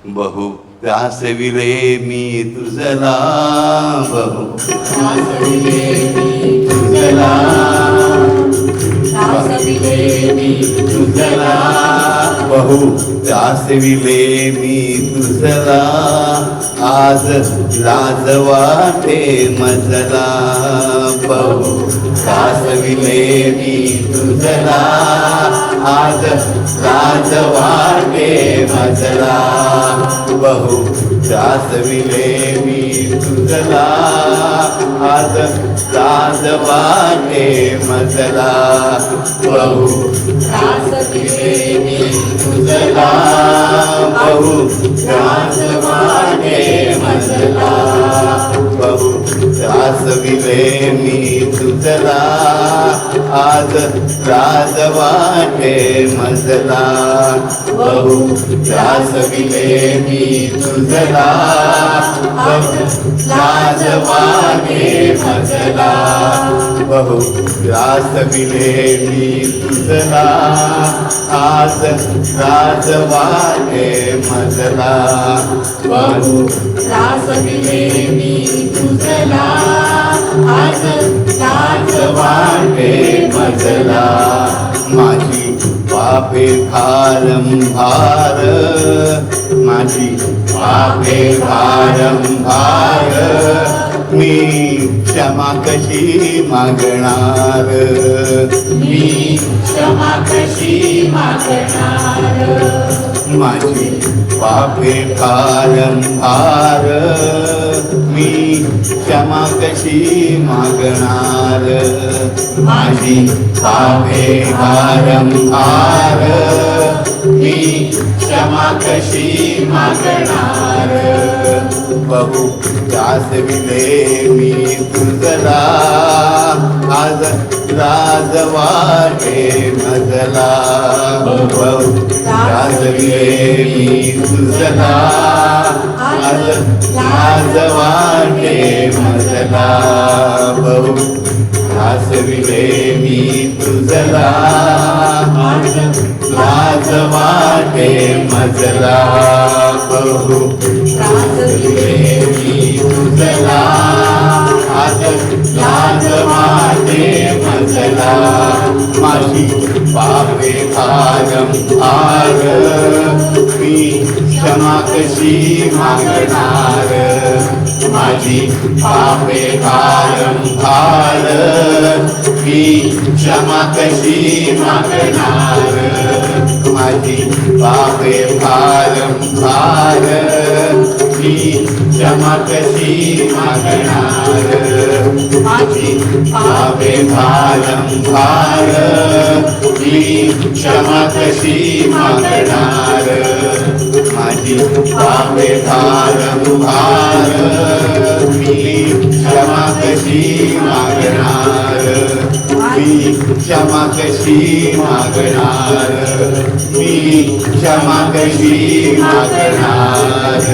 बहु त्रासविले मी तुझला, बहु त्रासविले मी तुझला, त्रासविले मी तुझला, बहु त्रासविले मी तुझला, आज लाज वाटे मजला, बहु त्रासविले मी तुझला, आज लाज वाटे मजला, बहु त्रासविले मी तुझला, आज लाज वाटे मजला, बहु त्रासविले मी तुझला, बहु त्रास वाटे मजला, बहु त्रासविले मी तुझला, आज लाज वाटे मजला, बहु त्रासविले मी तुझला, बहु लाज वाटे मजला, बहु त्रासविले मी तुझला, आज लाज वाटे मजला, बहु त्रासविले मी तुझला, आज लाज वाटे मजला, माझी पापे भारंभार, माझी पापे भारंभार, मी क्षमा कशी मागणार, मी क्षमा कशी मागणार, माझी पापे भारंभार, मी क्षमा कशी मागणार, माझी पापे भारंभार, मी क्षमा कशी मागणार, बहु त्रासविले मी तुझला, आज लाज वाटे मजला, बहु त्रासविले मी तुझला, आज लाज वाटे मजला, बहु त्रासविले मी तुझला, आज लाज वाटे मजला, बहु त्रासविले मी तुझला, आज लाज वाटे मजला, माझी पापे भारंभार, मी क्षमा कशी मागणार, माझी पापे भारंभार, मी क्षमा कशी मागणार, माझी पापे भारंभार, मी क्षमा कशी मागणार, माझी पापे भारंभार, मी क्षमा कशी मागणार, माझी पापे भारंभार, मी क्षमा कशी मागणार, मी क्षमा कशी मागणार, मी क्षमा कशी मागणार.